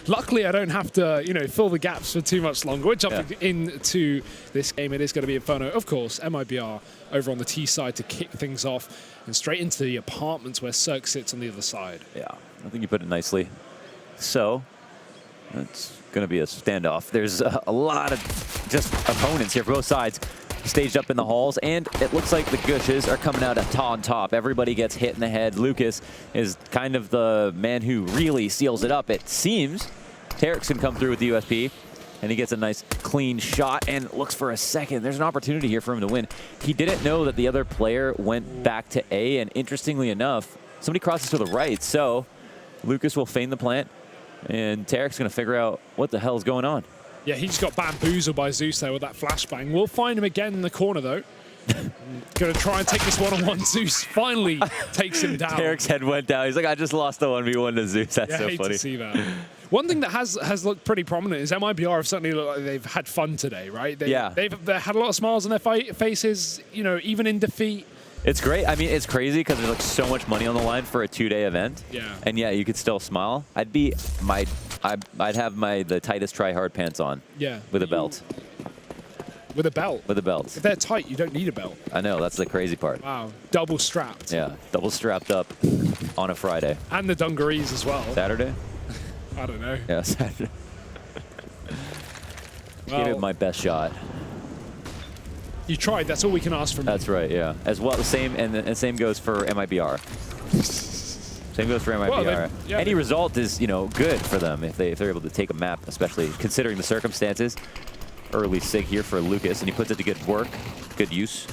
Luckily, I don't have to, fill the gaps for too much longer. We're jumping into this game. It is going to be Inferno, of course. MIBR over on the T side to kick things off and straight into the apartments where Cirque sits on the other side. Yeah, I think you put it nicely. So it's going to be a standoff. There's a lot of just opponents here for both sides staged up in the halls, and it looks like the Gushes are coming out on top. Everybody gets hit in the head. Lucas is kind of the man who really seals it up, it seems. Terex can come through with the USP, and he gets a nice clean shot and looks for a second. There's an opportunity here for him to win. He didn't know that the other player went back to A, and interestingly enough, somebody crosses to the right, so Lucas will feign the plant, and Terex is going to figure out what the hell is going on. Yeah, he just got bamboozled by Zeus there with that flashbang. We'll find him again in the corner, though. Going to try and take this one-on-one. Zeus finally takes him down. Terek's head went down. He's like, I just lost the 1v1 to Zeus. That's so hate funny. To see that. One thing that has looked pretty prominent is MIBR have certainly looked like they've had fun today, right? They've had a lot of smiles on their faces, even in defeat. It's great. I mean, it's crazy because there's like so much money on the line for a 2-day event. Yeah. And yeah, you could still smile. I'd have the tightest try-hard pants on. Yeah. With a belt. With a belt? With a belt. If they're tight, you don't need a belt. I know, that's the crazy part. Wow. Double strapped. Yeah, double strapped up on a Friday. And the dungarees as well. Saturday? I don't know. Yeah, Saturday. Give it my best shot. You tried. That's all we can ask from you. That's right. Yeah. As well, the same goes for MIBR. Same goes for MIBR. Well, any result is, good for them if they're able to take a map, especially considering the circumstances. Early sig here for Lucas, and he puts it to good work, good use.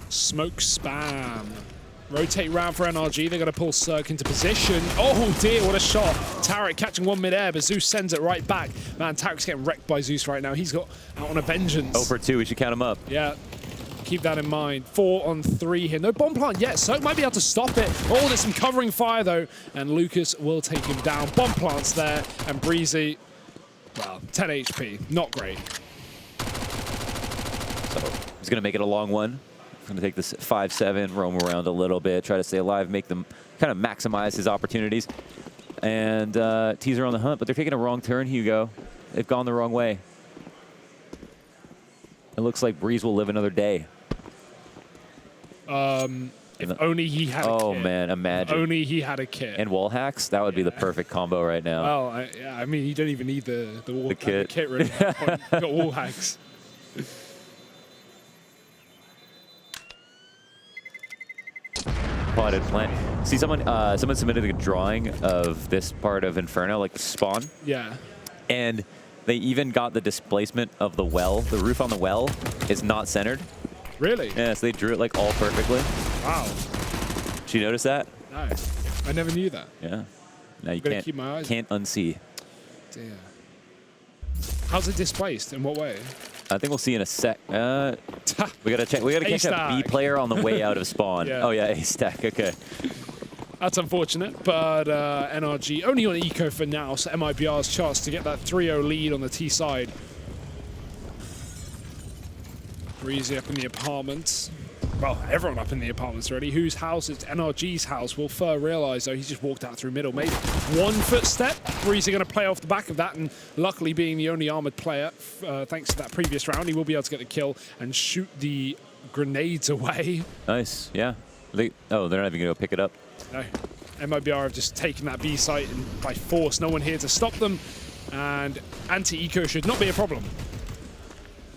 Smoke spam. Rotate round for NRG. They're going to pull Cirque into position. Oh dear, what a shot. Tarek catching one mid-air, but Zeus sends it right back. Man, Tarek's getting wrecked by Zeus right now. He's got out on a vengeance. 0 for 2, we should count him up. Yeah, keep that in mind. 4 on 3 here. No bomb plant yet. Cirque might be able to stop it. Oh, there's some covering fire though, and Lucas will take him down. Bomb plants there, and Breezy, well, 10 HP. Not great. So he's going to make it a long one. Going to take this 5-7, roam around a little bit, try to stay alive, make them kind of maximize his opportunities. And Teaser on the hunt, but they're taking a wrong turn, Hugo. They've gone the wrong way. It looks like Breeze will live another day. If only he had a kit. Oh, man, imagine. If only he had a kit. And wall hacks, that would be the perfect combo right now. Well, I mean, you don't even need the kit. The kit really. You got wall hacks. Plotted plant. See, someone submitted a drawing of this part of Inferno, like the spawn. Yeah. And they even got the displacement of the well. The roof on the well is not centered. Really? Yeah, so they drew it like all perfectly. Wow. Did you notice that? No, I never knew that. Yeah. Now you Gotta keep my eyes. can't unsee. Dear. How's it displaced? In what way? I think we'll see in a sec. We gotta check. We gotta catch a B player on the way out of spawn. Yeah. Oh yeah, A stack. Okay. That's unfortunate, but NRG only on eco for now, so MIBR's chance to get that 3-0 lead on the T side. Breezy up in the apartments. Well, everyone up in the apartments already. Whose house? It's NRG's house. Will Fur realize, though, he's just walked out through middle. Maybe 1 footstep. Breezy going to play off the back of that, and luckily being the only armored player, thanks to that previous round, he will be able to get the kill and shoot the grenades away. Nice. Yeah. They're not even going to go pick it up. No. MIBR have just taken that B site and by force. No one here to stop them, and anti-eco should not be a problem.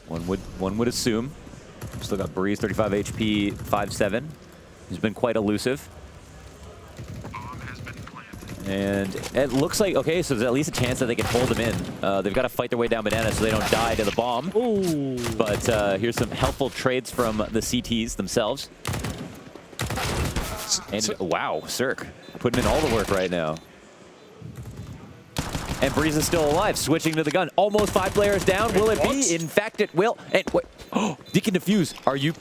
One would assume. Still got Breeze, 35 HP, 5-7. He's been quite elusive. And it looks like, okay, so there's at least a chance that they can hold him in. They've got to fight their way down banana so they don't die to the bomb. Ooh. But here's some helpful trades from the CTs themselves. And wow, Cirque putting in all the work right now. And Breeze is still alive, switching to the gun. Almost 5 players down. Will it be? In fact, it will. And wait, oh, Deacon Defuse. Are you?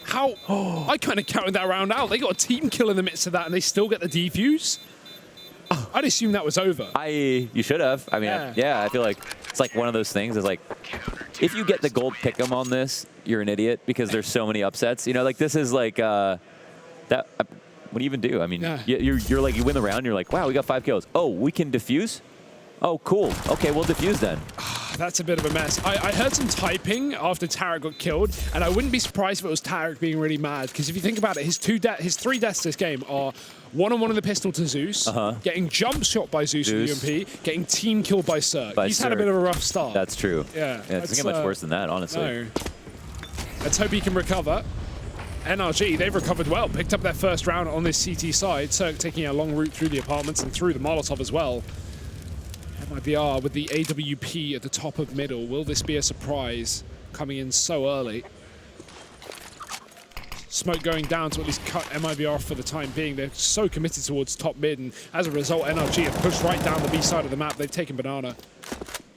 How? Oh, I kind of counted that round out. They got a team kill in the midst of that, and they still get the defuse. Oh, I'd assume that was over. You should have. I mean, yeah, I feel like it's like one of those things. Is like, if you get the gold pick'em on this, you're an idiot because there's so many upsets. You know, like this is like that. What do you even do? I mean, Yeah. you're like, you win the round, you're like, wow, we got 5 kills. Oh, we can defuse? Oh, cool. Okay, we'll defuse then. That's a bit of a mess. I heard some typing after Tarek got killed, and I wouldn't be surprised if it was Tarek being really mad, because if you think about it, his 3 deaths this game are one-on-one in the pistol to Zeus, getting jump shot by Zeus in the UMP, getting team killed by Cirque. He's had a bit of a rough start. That's true. Yeah. It's going to get much worse than that, honestly. No. Let's hope he can recover. NRG, they've recovered well, picked up their first round on this CT side. Cirque taking a long route through the apartments and through the Molotov as well. MIBR with the AWP at the top of middle. Will this be a surprise coming in so early? Smoke going down to at least cut MIBR for the time being. They're so committed towards top mid, and as a result, NRG have pushed right down the B side of the map. They've taken Banana.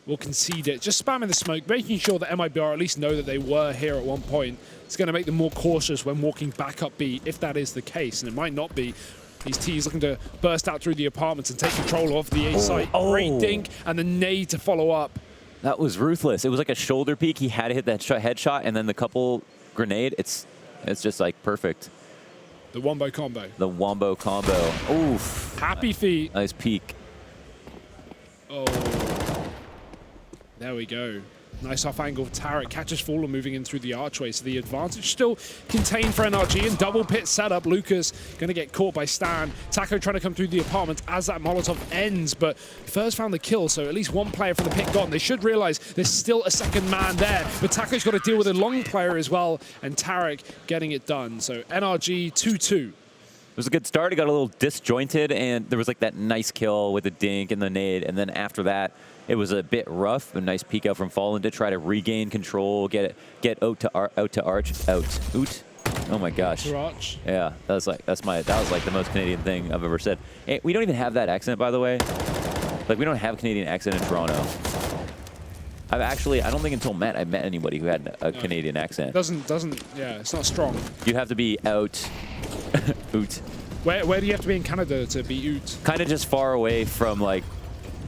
Will concede it. Just spamming the smoke, making sure that MIBR at least know that they were here at one point. It's going to make them more cautious when walking back up B, if that is the case, and it might not be. These T's looking to burst out through the apartments and take control of the A site. Great dink, and the nade to follow up. That was ruthless. It was like a shoulder peek. He had to hit that headshot, and then the couple grenade. It's just like perfect. The wombo combo. The wombo combo. Oof. Happy feet. Nice peek. Oh. There we go. Nice off angle. Tarek catches Fallen moving in through the archway, so the advantage still contained for NRG. And double pit setup. Lucas going to get caught by Stan. Taco trying to come through the apartment as that Molotov ends, but first found the kill, so at least one player from the pit gone. They should realize there's still a second man there, but Taco's got to deal with a long player as well, and Tarek getting it done. So NRG 2-2. It was a good start. It got a little disjointed, and there was like that nice kill with the dink and the nade, and then after that, it was a bit rough. A nice peek out from Fallen to try to regain control, get out to Arch. Oh my gosh. Arch. Yeah, that was like the most Canadian thing I've ever said. And we don't even have that accent, by the way. Like, we don't have a Canadian accent in Toronto. I don't think until Matt I've met anybody who had a Canadian accent. Yeah, it's not strong. You have to be out. Oot. Where do you have to be in Canada to be oot? Kind of just far away from, like,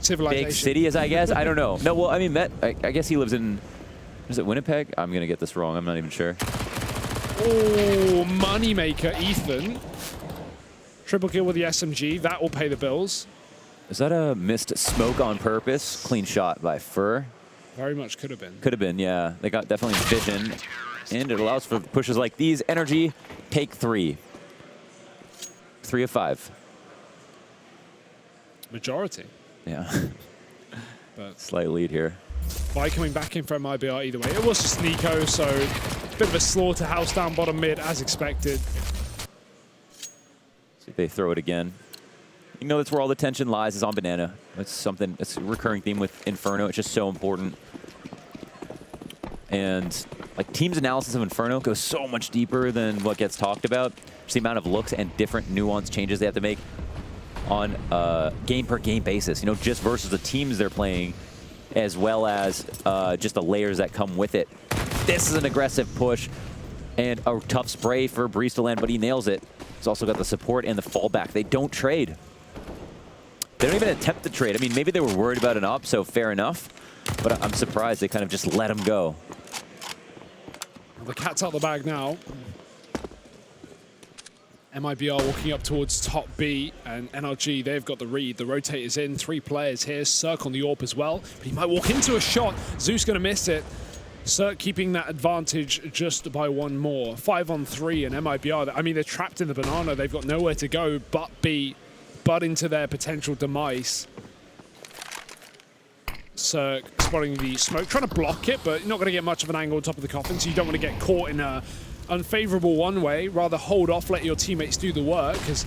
Civilization. big cities, I guess. I don't know. No, well, I mean, Matt, I guess he lives in, is it Winnipeg? I'm going to get this wrong. I'm not even sure. Oh, moneymaker, Ethan. Triple kill with the SMG. That will pay the bills. Is that a missed smoke on purpose? Clean shot by Fur. Very much could have been. Could have been, yeah. They got definitely vision, and it allows for pushes like these. NRG, take 3. 3 of 5. Majority. Yeah. But slight lead here. by coming back in from MIBR either way. It was just Nico, so a bit of a slaughterhouse down bottom mid as expected. See if they throw it again. You know, that's where all the tension lies, is on Banana. It's something, it's a recurring theme with Inferno. It's just so important. And like team's analysis of Inferno goes so much deeper than what gets talked about. Just the amount of looks and different nuance changes they have to make on a game per game basis. You know, just versus the teams they're playing, as well as just the layers that come with it. This is an aggressive push and a tough spray for Breeze to land, but he nails it. He's also got the support and the fallback. They don't trade. They don't even attempt to trade. I mean, maybe they were worried about an up, so fair enough. But I'm surprised they kind of just let him go. The cat's out the bag now. MIBR walking up towards top B, and NRG, they've got the read. The rotate is in, 3 players here. Cirque on the AWP as well, but he might walk into a shot. Zeus gonna miss it. Cirque keeping that advantage just by 1 more. 5 on 3, and MIBR, I mean, they're trapped in the banana. They've got nowhere to go but B, but into their potential demise. Cirque spotting the smoke, trying to block it, but you're not going to get much of an angle on top of the coffin, so you don't want to get caught in a unfavorable one-way. Rather hold off, let your teammates do the work, because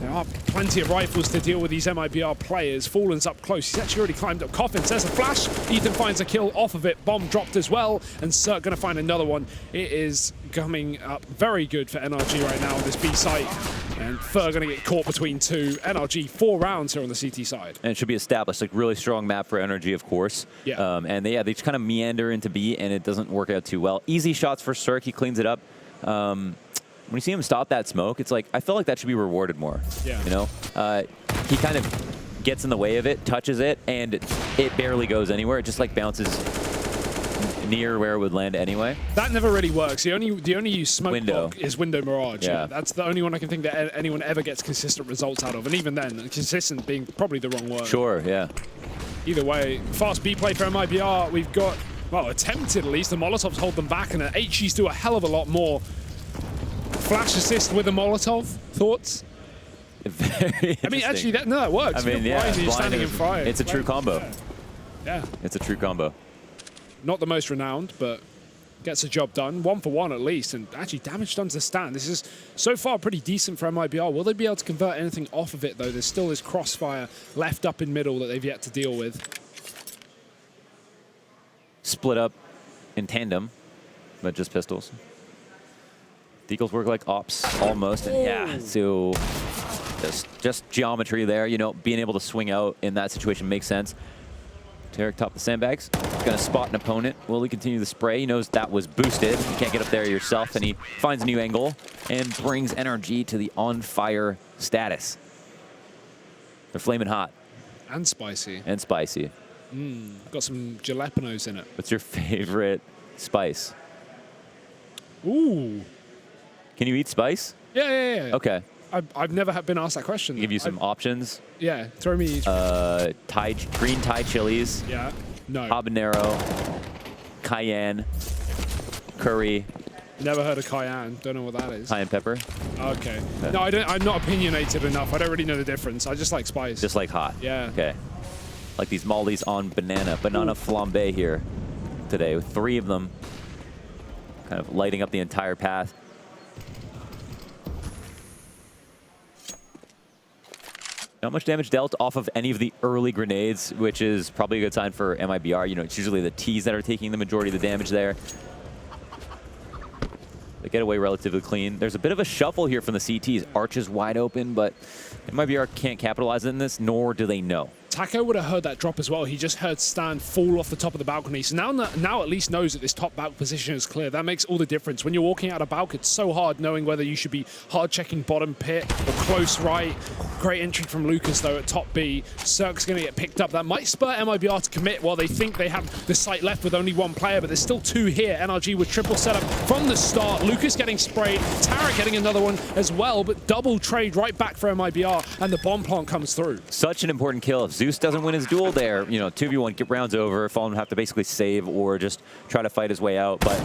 there are plenty of rifles to deal with these MIBR players. Fallen's up close. He's actually already climbed up coffin. There's a flash. Ethan finds a kill off of it. Bomb dropped as well, and Cirque going to find another one. It is coming up very good for NRG right now on this B site. And Fur going to get caught between 2. NRG 4 rounds here on the CT side. And it should be established. Like, really strong map for NRG, of course. Yeah. And they just kind of meander into B, and it doesn't work out too well. Easy shots for Cirque. He cleans it up. When you see him stop that smoke, it's like, I feel like that should be rewarded more. Yeah. You know? He kind of gets in the way of it, touches it, and it barely goes anywhere. It just like bounces near where it would land anyway. That never really works. The only use smoke Window. block is window mirage. Yeah. That's the only one I can think that anyone ever gets consistent results out of. And even then, consistent being probably the wrong word. Sure, yeah. Either way, fast B play for MIBR. We've got, well, attempted at least. The Molotovs hold them back, and the HGs do a hell of a lot more. Flash assist with a Molotov. Thoughts? Very I mean, actually, that works. I mean, yeah, You're standing in fire. It's a true combo. Yeah. It's a true combo. Not the most renowned, but gets the job done. 1 for 1 at least, and actually damage done to the stand. This is so far pretty decent for MIBR. Will they be able to convert anything off of it, though? There's still this crossfire left up in middle that they've yet to deal with. Split up in tandem, but just pistols. Deagles work like ops almost, and yeah, so just geometry there. You know, being able to swing out in that situation makes sense. Tarek top the sandbags, gonna spot an opponent. Will he continue the spray? He knows that was boosted. You can't get up there yourself, and he finds a new angle and brings NRG to the on fire status. They're flaming hot. And spicy. And spicy. Got some jalapenos in it. What's your favorite spice? Ooh. Can you eat spice? Yeah. Okay. I've never been asked that question. I'll give you some options. Yeah, throw me. Green Thai chilies. Yeah. No. Habanero. Cayenne. Curry. Never heard of cayenne. Don't know what that is. Cayenne pepper. Okay. No, I don't. I'm not opinionated enough. I don't really know the difference. I just like spice. Just like hot. Yeah. Okay. Like these mollies on banana flambe here today, with 3 of them kind of lighting up the entire path. Not much damage dealt off of any of the early grenades, which is probably a good sign for MIBR. You know, it's usually the Ts that are taking the majority of the damage there. They get away relatively clean. There's a bit of a shuffle here from the CTs. Arch is wide open, but MIBR can't capitalize on this, nor do they know. Taco would have heard that drop as well. He just heard Stan fall off the top of the balcony. So now at least knows that this top balcony position is clear. That makes all the difference. When you're walking out of balcony, it's so hard knowing whether you should be hard checking bottom pit or close right. Great entry from Lucas, though, at top B. Cirque's going to get picked up. That might spur MIBR to commit while they think they have the site left with only 1 player, but there's still 2 here. NRG with triple setup from the start. Lucas getting sprayed. Tarek getting another one as well, but double trade right back for MIBR, and the bomb plant comes through. Such an important kill. If Zeus doesn't win his duel there, you know, 2v1, get rounds over. Fallen have to basically save or just try to fight his way out. But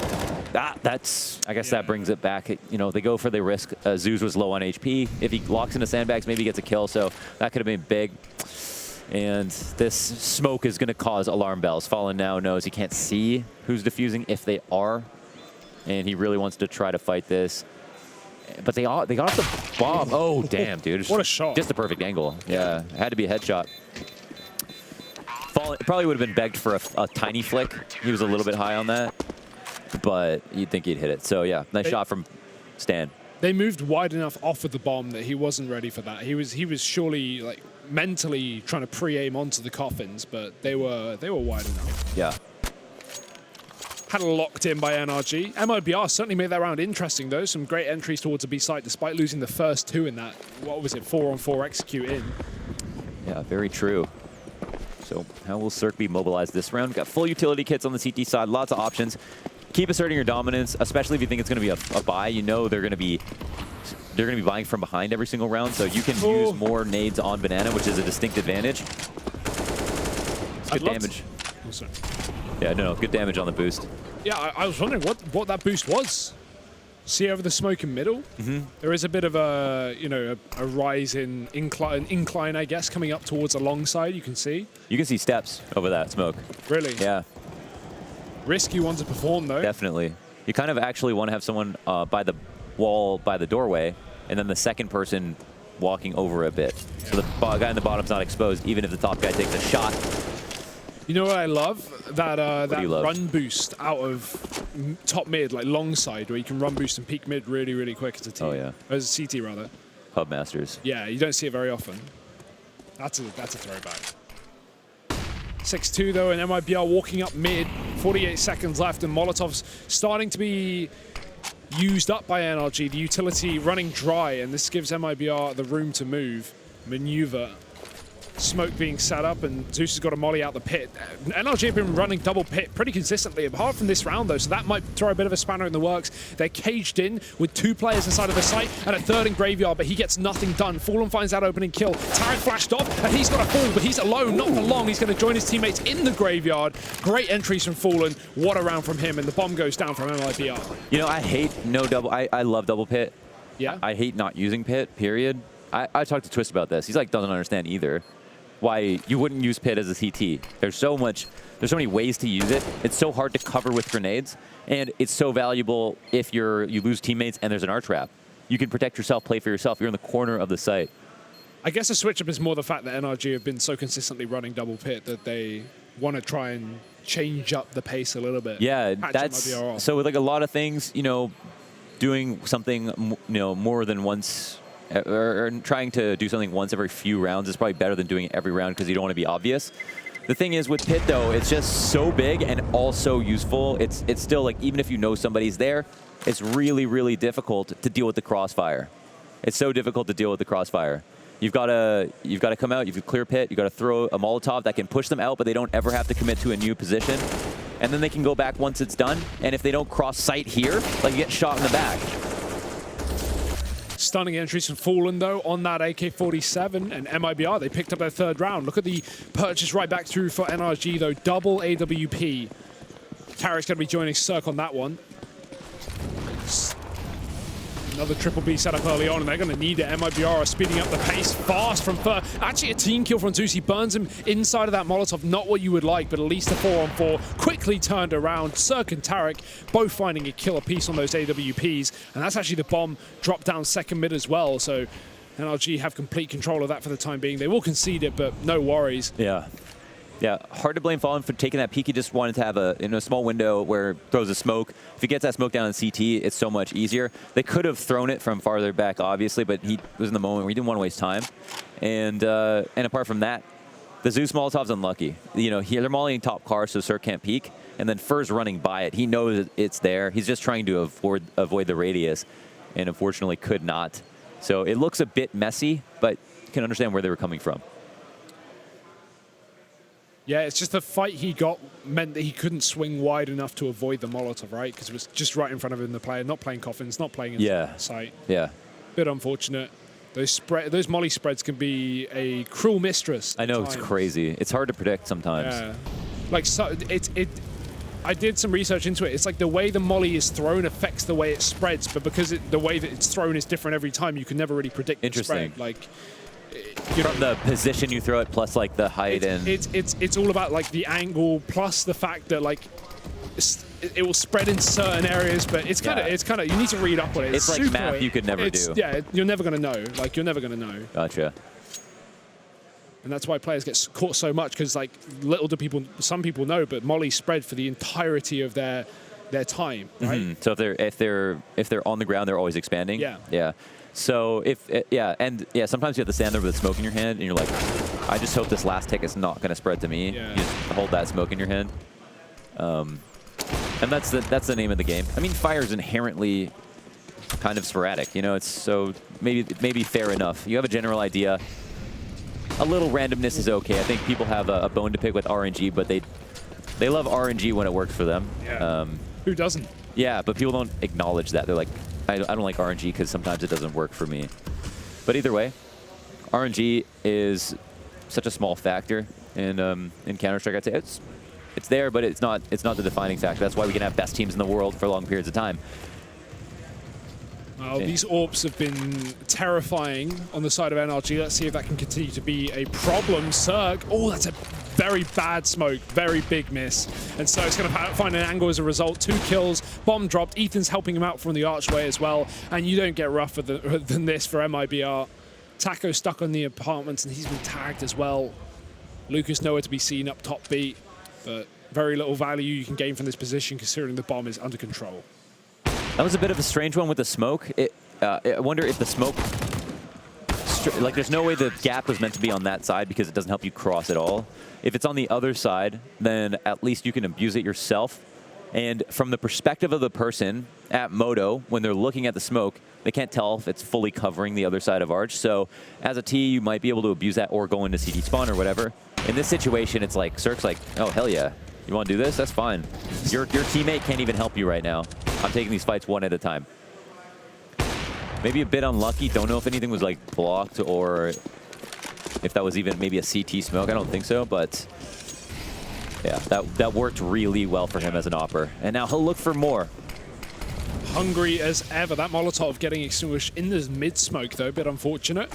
that's, I guess that brings it back. You know, they go for the risk. Zeus was low on HP. If he locks into sandbags, maybe he gets a kill. So that could have been big. And this smoke is going to cause alarm bells. Fallen now knows he can't see who's defusing if they are. And he really wants to try to fight this. But they got the bomb. Oh, damn, dude. What a shot. Just the perfect angle. Yeah, it had to be a headshot. Fallen, it probably would have been begged for a tiny flick. He was a little bit high on that. But you'd think he'd hit it. So, yeah, nice shot from Stan. They moved wide enough off of the bomb that he wasn't ready for that. He was surely like mentally trying to pre-aim onto the coffins, but they were wide enough. Yeah. Had locked in by NRG. MIBR certainly made that round interesting, though. Some great entries towards the B site, despite losing the first 2 in that, what was it, 4-on-4 execute in. Yeah, very true. So how will Cirque be mobilized this round? Got full utility kits on the CT side, lots of options. Keep asserting your dominance, especially if you think it's going to be a buy. You know they're going to be buying from behind every single round, so you can use more nades on banana, which is a distinct advantage. It's good damage. Oh, sorry. Yeah, no, good damage on the boost. Yeah, I was wondering what that boost was. See over the smoke in middle? There is a bit of a, you know, a rise in incline, I guess, coming up towards a long side, you can see. You can see steps over that smoke. Really? Yeah. Risky one to perform, though. Definitely. You kind of actually want to have someone by the wall, by the doorway, and then the second person walking over a bit. So the guy in the bottom's not exposed, even if the top guy takes a shot. You know what I love? That love? run boost out of top mid, like long side, where you can run boost and peak mid really, really quick as a team. Oh, yeah. As a CT, rather. Pub Masters. Yeah, you don't see it very often. That's a throwback. 6-2, though, and MIBR walking up mid. 48 seconds left, and Molotov's starting to be used up by NRG. The utility running dry, and this gives MIBR the room to move, maneuver. smoke being set up, and Zeus has got a molly out the pit. NRG have been running double pit pretty consistently, apart from this round though, so that might throw a bit of a spanner in the works. They're caged in with 2 players inside of the site and a 3rd in Graveyard, but he gets nothing done. Fallen finds that opening kill. Tarek flashed off, and he's got a fall, but he's alone, not for long. He's going to join his teammates in the Graveyard. Great entries from Fallen. What a round from him, and the bomb goes down from MIBR. You know, I hate no double. I love double pit. Yeah. I hate not using pit, period. I talked to Twist about this. He's like, doesn't understand either why you wouldn't use pit as a CT. There's so many ways to use it. It's so hard to cover with grenades, and it's so valuable if you lose teammates and there's an arch trap. You can protect yourself, play for yourself. You're in the corner of the site. I guess the switch up is more the fact that NRG have been so consistently running double pit that they want to try and change up the pace a little bit. Yeah, that's so with like a lot of things, you know, doing something, you know, more than once, or trying to do something once every few rounds is probably better than doing it every round because you don't want to be obvious. The thing is with pit though, it's just so big and also useful. It's still like, even if you know somebody's there, it's really, really difficult to deal with the crossfire. It's so difficult to deal with the crossfire. You've got to come out, you've clear pit, you've got to throw a Molotov that can push them out, but they don't ever have to commit to a new position. And then they can go back once it's done. And if they don't cross sight here, like, you get shot in the back. Stunning entries from Fallen, though, on that AK-47, and MIBR, they picked up their 3rd round. Look at the purchase right back through for NRG, though. Double AWP. Tarek's going to be joining Cirque on that one. Another triple B set up early on, and they're going to need it. MIBR are speeding up the pace fast from Fur. Actually, a team kill from Zeus. He burns him inside of that Molotov. Not what you would like, but at least a 4-on-4. Quickly turned around. Cirque and Tarek both finding a kill apiece on those AWPs. And that's actually the bomb dropped down 2nd mid as well. So NRG have complete control of that for the time being. They will concede it, but no worries. Yeah. Yeah, hard to blame Fallen for taking that peek. He just wanted to have a small window where it throws a smoke. If he gets that smoke down in CT, it's so much easier. They could have thrown it from farther back, obviously, but he was in the moment where he didn't want to waste time. And apart from that, the Zeus Molotov's unlucky. You know, they're mollying top car, so Sir can't peek. And then Fur's running by it. He knows it's there. He's just trying to avoid the radius, and unfortunately could not. So it looks a bit messy, but you can understand where they were coming from. Yeah, it's just the fight he got meant that he couldn't swing wide enough to avoid the Molotov, right? Because it was just right in front of him, the player, not playing coffins, not playing in sight. Yeah. Bit unfortunate. Those molly spreads can be a cruel mistress. I know, it's crazy. It's hard to predict sometimes. Yeah. Like, so I did some research into it. It's like the way the molly is thrown affects the way it spreads, but because the way that it's thrown is different every time, you can never really predict the spread. Like, you know, the position you throw it, plus like the height, it's all about like the angle, plus the fact that like it will spread in certain areas, but it's kind of you need to read up on it. It's like math you could never do. Yeah, you're never gonna know. Like, you're never gonna know. Gotcha. And that's why players get caught so much, because like some people know, but molly spread for the entirety of their time, right? Mm-hmm. So if they're on the ground, they're always expanding. Yeah. Yeah. So sometimes you have to stand there with smoke in your hand, and you're like, I just hope this last tick is not going to spread to me. Yeah. You just hold that smoke in your hand, and that's the name of the game. I mean, fire is inherently kind of sporadic, you know. It's so maybe fair enough. You have a general idea. A little randomness is okay. I think people have a bone to pick with RNG, but they love RNG when it works for them. Yeah. Who doesn't? Yeah, but people don't acknowledge that. They're like, I don't like RNG because sometimes it doesn't work for me. But either way, RNG is such a small factor in Counter-Strike. I'd say it's there, but it's not the defining factor. That's why we can have best teams in the world for long periods of time. Well, these AWPs have been terrifying on the side of NRG. Let's see if that can continue to be a problem. Cirque, oh, that's a very bad smoke, very big miss. And so it's going to find an angle as a result. 2 kills, bomb dropped. Ethan's helping him out from the archway as well. And you don't get rougher than this for MIBR. Taco stuck on the apartments, and he's been tagged as well. Lucas nowhere to be seen up top B, but very little value you can gain from this position considering the bomb is under control. That was a bit of a strange one with the smoke. I wonder if the smoke, like, there's no way the gap was meant to be on that side because it doesn't help you cross at all. If it's on the other side, then at least you can abuse it yourself. And from the perspective of the person at Moto, when they're looking at the smoke, They can't tell if it's fully covering the other side of Arch. So as a T, you might be able to abuse that or go into CD spawn or whatever. In this situation, it's like, Cirque's like, oh, hell yeah. You want to do this? That's fine. Your teammate can't even help you right now. I'm taking these fights one at a time. Maybe a bit unlucky. Don't know if anything was like blocked or if that was even maybe a CT smoke. I don't think so, but yeah, that worked really well for him as an opper. And now he'll look for more. Hungry as ever. That Molotov getting extinguished in the mid-smoke, though, a bit unfortunate.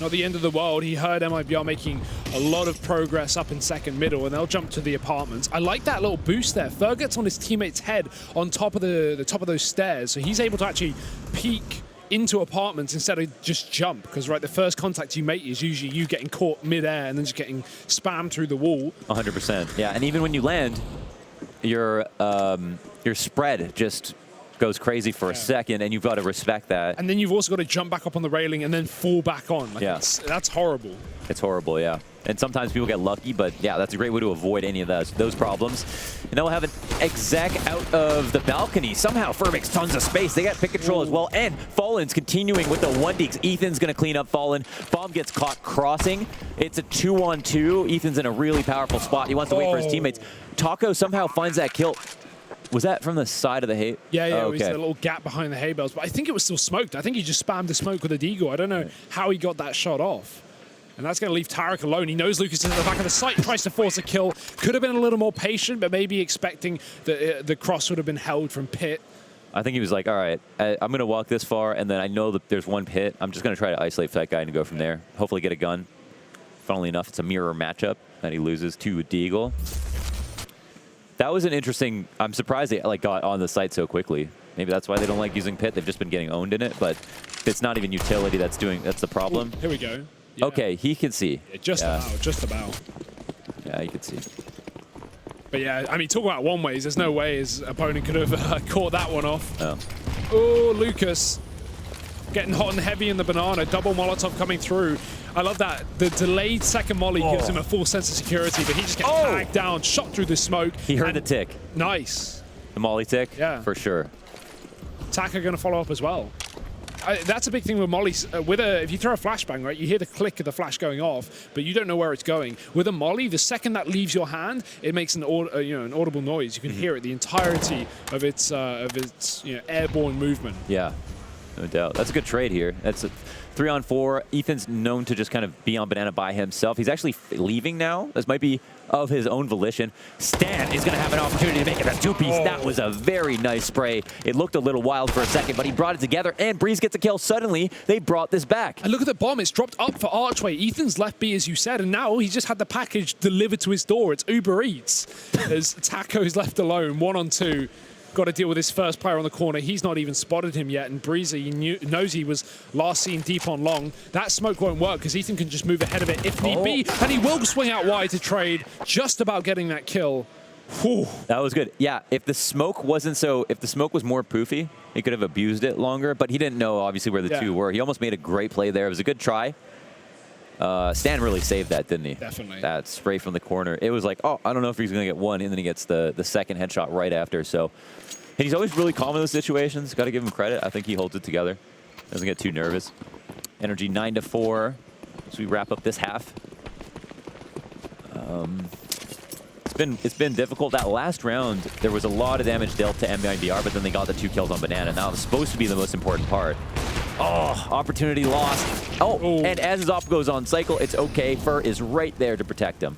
Not the end of the world. He heard MIBR making a lot of progress up in second middle, and they'll jump to the apartments. I like that little boost there. Fer gets on his teammate's head on top of the top of those stairs, so he's able to actually peek into apartments instead of just jump, because right, the first contact you make is usually you getting caught mid-air and then just getting spammed through the wall. 100%. Yeah, and even when you land, your spread just goes crazy for a second, and you've got to respect that. And then you've also got to jump back up on the railing and then fall back on. Like, yeah, that's horrible. It's horrible, yeah. And sometimes people get lucky, but yeah, that's a great way to avoid any of those problems. And now we'll have an exec out of the balcony. Somehow, Fer makes tons of space. They got pick control as well, and Fallen's continuing with the 1-deeks. Ethan's going to clean up Fallen. Bomb gets caught crossing. It's a 2-on-2. Ethan's in a really powerful spot. He wants to wait for his teammates. Taco somehow finds that kill. Was that from the side of the hay? Yeah, oh, it was the little gap behind the hay bales. But I think it was still smoked. I think he just spammed the smoke with a deagle. I don't know how he got that shot off. And that's going to leave Tarek alone. He knows Lucas is at the back of the site, tries to force a kill. Could have been a little more patient, but maybe expecting that the cross would have been held from pit. I think he was like, all right, I'm going to walk this far, and then I know that there's one pit. I'm just going to try to isolate that guy and go from there. Hopefully get a gun. Funnily enough, it's a mirror matchup, and he loses to Deagle. That was an interesting... I'm surprised they got on the site so quickly. Maybe that's why they don't like using pit. They've just been getting owned in it, but it's not even utility that's the problem. Ooh, here we go. Yeah. Okay, he can see. Yeah, just about. Yeah, he can see. But yeah, I mean, talk about one ways. There's no way his opponent could have caught that one off. Oh. Oh, Lucas getting hot and heavy in the banana. Double Molotov coming through. I love that. The delayed second molly gives him a full sense of security, but he just gets tagged down, shot through the smoke. He heard the tick. Nice. The molly tick? Yeah. For sure. Taka going to follow up as well. That's a big thing with mollies. If you throw a flashbang, right, you hear the click of the flash going off, but you don't know where it's going. With a molly, the second that leaves your hand, it makes an audible noise. You can hear it the entirety of its airborne movement. Yeah, no doubt. That's a good trade here. That's a 3-on-4. Ethan's known to just kind of be on banana by himself. He's actually leaving now. This might be of his own volition. Stan is going to have an opportunity to make it a two-piece. That was a very nice spray. It looked a little wild for a second, but he brought it together, and Breeze gets a kill. Suddenly, they brought this back. And look at the bomb. It's dropped up for Archway. Ethan's left B, as you said, and now he's just had the package delivered to his door. It's Uber Eats. As Taco's left alone, 1-on-2. Got to deal with his first player on the corner. He's not even spotted him yet, and Breezy knows he was last seen deep on long. That smoke won't work because Ethan can just move ahead of it if need be, and he will swing out wide to trade, just about getting that kill. Whew. That was good. Yeah, if the smoke was more poofy, he could have abused it longer, but he didn't know obviously where the two were. He almost made a great play there. It was a good try. Stan really saved that, didn't he? Definitely. That spray from the corner. It was like, oh, I don't know if he's going to get one, and then he gets the second headshot right after. So, and he's always really calm in those situations. Got to give him credit. I think he holds it together. Doesn't get too nervous. NRG 9-4 as we wrap up this half. It's been difficult. That last round, there was a lot of damage dealt to MIBR, but then they got the 2 kills on Banana. Now it's supposed to be the most important part. Oh, opportunity lost. Oh, and as his op goes on cycle, it's okay. Fer is right there to protect him.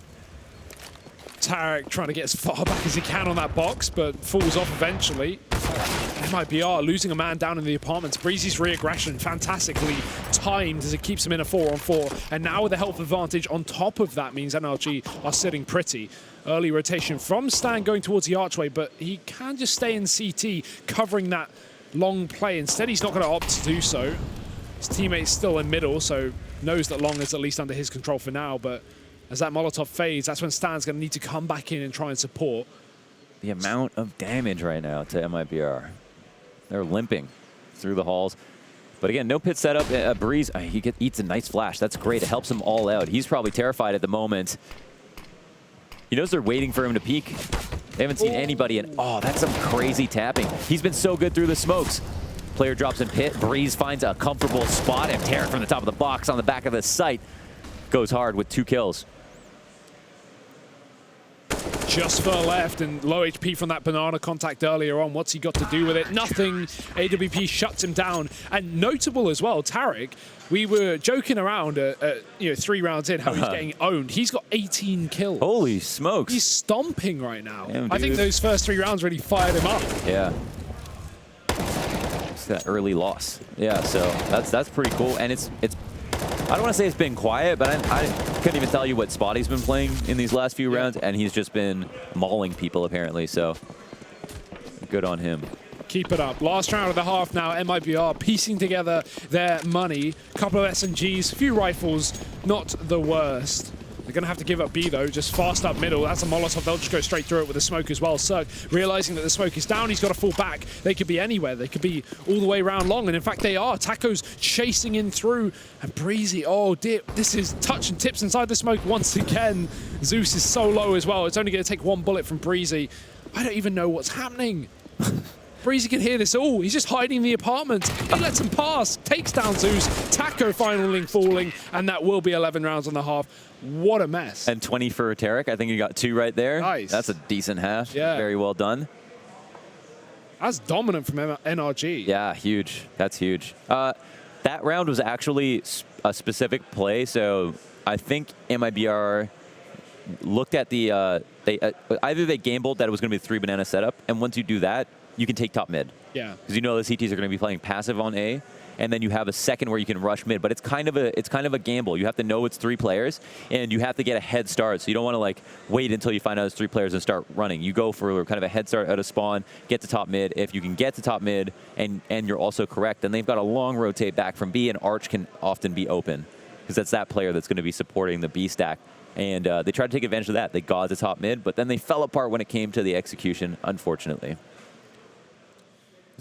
Tarek trying to get as far back as he can on that box, but falls off eventually. MIBR losing a man down in the apartments. Breezy's re-aggression fantastically timed as it keeps him in a 4-on-4. And now with the health advantage on top of that means NRG are sitting pretty. Early rotation from Stan going towards the archway, but he can just stay in CT covering that long play. Instead, he's not going to opt to do so. His teammate's still in middle, so knows that long is at least under his control for now, but as that Molotov fades, that's when Stan's going to need to come back in and try and support. The amount of damage right now to MIBR. They're limping through the halls. But again, no pit setup. Breeze, he eats a nice flash. That's great. It helps him all out. He's probably terrified at the moment. He knows they're waiting for him to peek. They haven't seen anybody, and oh, that's some crazy tapping. He's been so good through the smokes. Player drops in pit. Breeze finds a comfortable spot, and Tarek from the top of the box on the back of the site goes hard with 2 kills. Just fur left and low HP from that banana contact earlier on. What's he got to do with it? Nothing. AWP shuts him down. And notable as well, Tarek, we were joking around at 3 rounds in how he's getting owned. He's got 18 kills. Holy smokes. He's stomping right now. Damn, I think those first 3 rounds really fired him up. Yeah. It's that early loss. Yeah, so that's pretty cool. And it's I don't want to say it's been quiet, but I couldn't even tell you what spot he's been playing in these last few rounds, and he's just been mauling people apparently, so good on him. Keep it up. Last round of the half now, MIBR piecing together their money. Couple of SMGs, a few rifles, not the worst. They're going to have to give up B, though. Just fast up middle. That's a Molotov. They'll just go straight through it with the smoke as well. Cirque, realizing that the smoke is down, he's got to fall back. They could be anywhere. They could be all the way around long. And in fact, they are. Taco's chasing in through. And Breezy, oh, dear. This is touch and tips inside the smoke once again. Zeus is so low as well. It's only going to take 1 bullet from Breezy. I don't even know what's happening. Breezy can hear this all. He's just hiding in the apartment. He lets him pass. Takes down Zeus. Taco finally falling. And that will be 11 rounds on the half. What a mess. And 20 for Tarek. I think you got 2 right there. Nice. That's a decent half. Yeah. Very well done. That's dominant from NRG. Yeah, huge. That's huge. That round was actually a specific play. So I think MIBR looked at the either they gambled that it was going to be a 3 banana setup, and once you do that, you can take top mid. Yeah. Because you know the CTs are going to be playing passive on A, and then you have a second where you can rush mid. But it's kind of a gamble. You have to know it's 3 players, and you have to get a head start. So you don't want to like wait until you find out it's 3 players and start running. You go for kind of a head start out of spawn, get to top mid. If you can get to top mid and you're also correct, then they've got a long rotate back from B, and Arch can often be open because that's that player that's going to be supporting the B stack. And they tried to take advantage of that. They got to top mid, but then they fell apart when it came to the execution, unfortunately.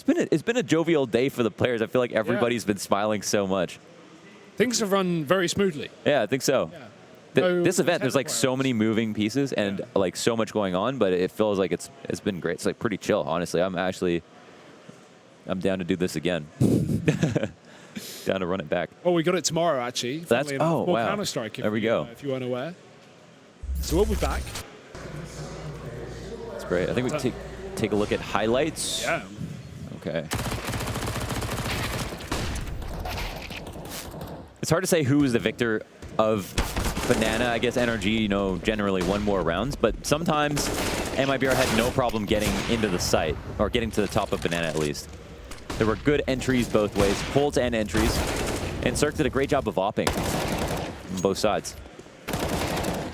It's been a jovial day for the players. I feel like everybody's been smiling so much. Things have run very smoothly. Yeah, I think so. Yeah. This event, there's like so many moving pieces and like so much going on, but it feels like it's been great. It's like pretty chill, honestly. I'm down to do this again. Down to run it back. Oh, we got it tomorrow, actually. That's wow. Counter-Strike, there we go. If you weren't aware. So we'll be back. That's great. I think we take a look at highlights. Yeah. Okay. It's hard to say who is the victor of Banana. I guess NRG, generally won more rounds, but sometimes MIBR had no problem getting into the site, or getting to the top of Banana at least. There were good entries both ways, holds and entries, and Cirque did a great job of opping on both sides.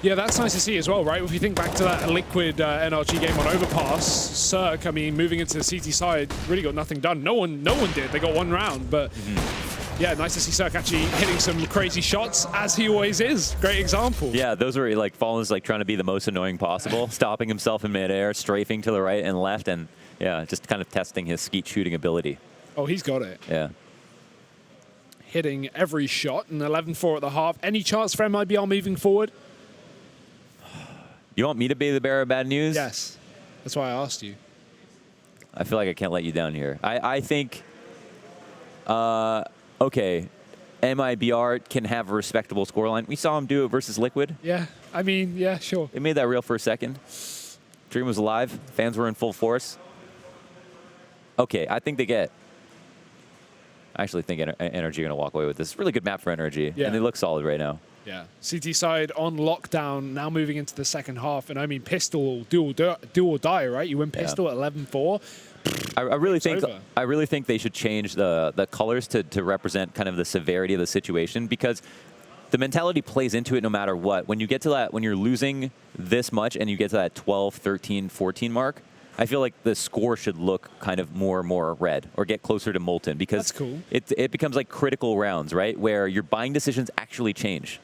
Yeah, that's nice to see as well, right? If you think back to that Liquid NRG game on Overpass, Cirque, I mean, moving into the CT side, really got nothing done. No one did. They got 1 round, but yeah, nice to see Cirque actually hitting some crazy shots, as he always is. Great example. Yeah, those were like Fallen's like trying to be the most annoying possible, stopping himself in midair, strafing to the right and left, and yeah, just kind of testing his skeet shooting ability. Oh, he's got it. Yeah. Hitting every shot, and 11-4 at the half. Any chance for MIBR moving forward? You want me to be the bearer of bad news? Yes. That's why I asked you. I feel like I can't let you down here. I think, okay, MIBR can have a respectable scoreline. We saw him do it versus Liquid. Yeah, I mean, yeah, sure. It made that real for a second. Dream was alive. Fans were in full force. Okay, I think they get... I actually think NRG are going to walk away with this. Really good map for NRG, and they look solid right now. Yeah, CT side on lockdown, now moving into the second half. And I mean, pistol, do or die, right? You win pistol at 11-4. I really think they should change the colors to represent kind of the severity of the situation, because the mentality plays into it no matter what. When you get to that, when you're losing this much and you get to that 12, 13, 14 mark, I feel like the score should look kind of more and more red, or get closer to molten, because that's cool. It becomes like critical rounds, right? Where your buying decisions actually change.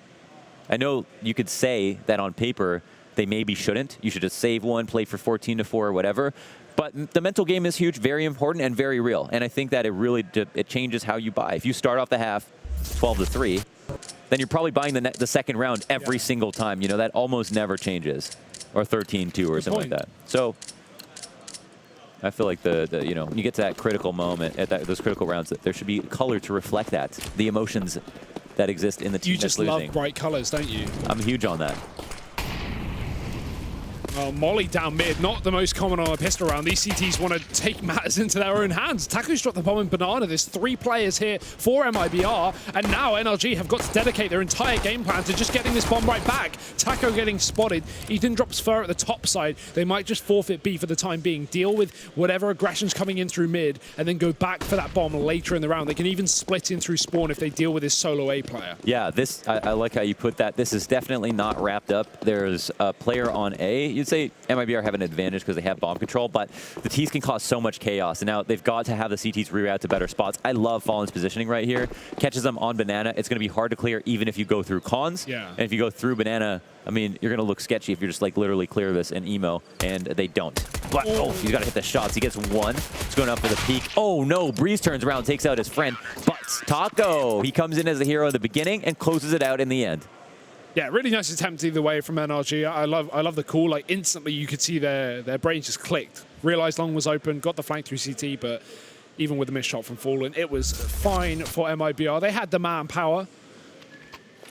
I know you could say that on paper they maybe shouldn't. You should just save 1, play for 14-4 or whatever. But the mental game is huge, very important, and very real. And I think that it changes how you buy. If you start off the half 12-3, then you're probably buying the second round every single time. That almost never changes. Or 13-2 or something like that. So I feel like you know, when you get to that critical moment, at those critical rounds, that there should be color to reflect that, the emotions that exist in the team that's losing. You just love bright colors, don't you? I'm huge on that. Well, Molly down mid, not the most common on a pistol round. These CTs want to take matters into their own hands. Taco's dropped the bomb in Banana. There's 3 players here for MIBR, and now NRG have got to dedicate their entire game plan to just getting this bomb right back. Taco getting spotted. Ethan drops Fur at the top side. They might just forfeit B for the time being, deal with whatever aggression's coming in through mid, and then go back for that bomb later in the round. They can even split in through spawn if they deal with this solo A player. Yeah, this I like how you put that. This is definitely not wrapped up. There's a player on A. You'd say MIBR have an advantage because they have bomb control, but the T's can cause so much chaos, and now they've got to have the CTs reroute to better spots. I love Fallen's positioning right here. Catches them on Banana. It's going to be hard to clear even if you go through cons. Yeah. And if you go through Banana, I mean, you're going to look sketchy if you're just like literally clear this and emo, and they don't. But, oh, he's got to hit the shots. He gets 1. He's going up for the peak. Oh, no. Breeze turns around, takes out his friend. But Taco, he comes in as the hero at the beginning and closes it out in the end. Yeah, really nice attempt either way from NRG. I love the call. Like, instantly you could see their brains just clicked. Realized Long was open, got the flank through CT, but even with a missed shot from Fallen, it was fine for MIBR. They had the manpower,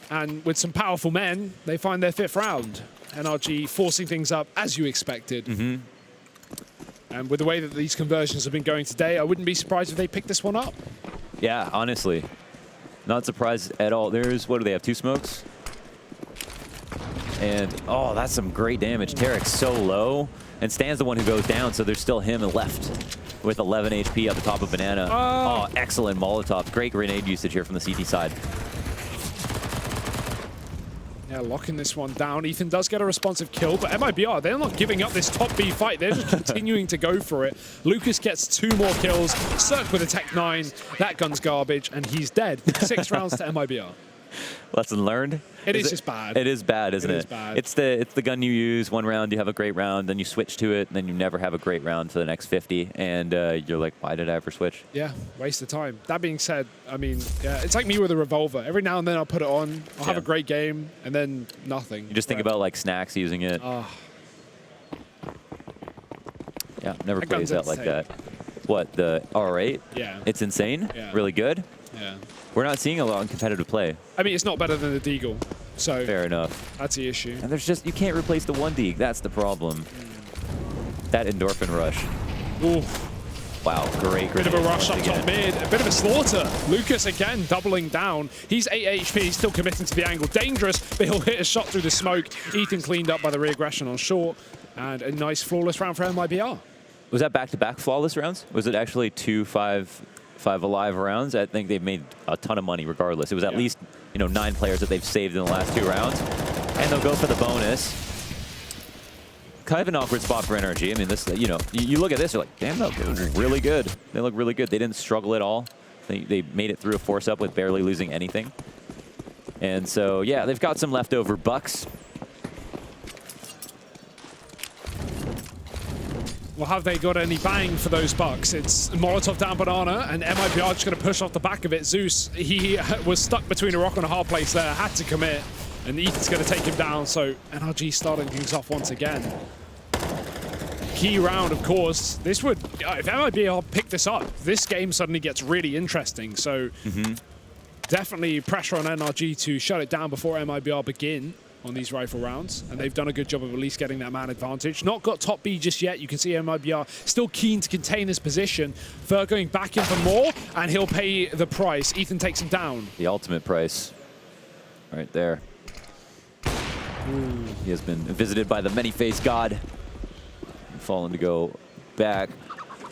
and with some powerful men, they find their 5th round. NRG forcing things up as you expected. And with the way that these conversions have been going today, I wouldn't be surprised if they picked this one up. Yeah, honestly. Not surprised at all. There's, what do they have, 2 smokes? And, oh, that's some great damage. Tarek's so low, and Stan's the one who goes down, so there's still him left with 11 HP at the top of Banana. Oh, excellent Molotov. Great grenade usage here from the CT side. Yeah, locking this one down. Ethan does get a responsive kill, but MIBR, they're not giving up this top B fight. They're just continuing to go for it. Lucas gets 2 more kills. Cirque with a Tech 9. That gun's garbage, and he's dead. 6 rounds to MIBR. Lesson learned. It is just bad. It is bad, isn't it? It is bad. It's the gun you use. 1 round, you have a great round, then you switch to it, and then you never have a great round for the next 50, and you're like, why did I ever switch? Yeah, waste of time. That being said, I mean, yeah, it's like me with a revolver. Every now and then I'll put it on, I'll have a great game, and then nothing. You just think about like Snacks using it. Yeah, never plays out like that. What, the R8? Yeah. It's insane? Yeah. Really good? Yeah. We're not seeing a lot in competitive play. I mean, it's not better than the Deagle, so fair enough. That's the issue. And there's just, you can't replace the 1 Deag. That's the problem. That endorphin rush. Ooh. Wow, great. Bit of a rush up top mid, a bit of a slaughter. Lucas again doubling down. He's 8 HP, he's still committing to the angle. Dangerous, but he'll hit a shot through the smoke. Ethan cleaned up by the re-aggression on short, and a nice flawless round for MIBR. Was that back-to-back flawless rounds? Was it actually 2 5 alive rounds? I think they've made a ton of money regardless. It was at least, you know, 9 players that they've saved in the last 2 rounds. And they'll go for the bonus. Kind of an awkward spot for NRG. I mean, this, you know, you look at this, you're like, damn, they look really good. They look really good. They didn't struggle at all. They made it through a force up with barely losing anything. And so, yeah, they've got some leftover bucks. Well, have they got any bang for those bucks? It's Molotov down Banana, and MIBR just going to push off the back of it. Zeus, he was stuck between a rock and a hard place there, had to commit, and Ethan's going to take him down, so NRG starting things off once again. Key round, of course. This would, if MIBR pick this up, this game suddenly gets really interesting, so definitely pressure on NRG to shut it down before MIBR begin on these rifle rounds, and they've done a good job of at least getting that man advantage. Not got top B just yet. You can see MIBR still keen to contain this position. Fur going back in for more, and he'll pay the price. Ethan takes him down. The ultimate price right there. Ooh. He has been visited by the many-faced god. Fallen to go back.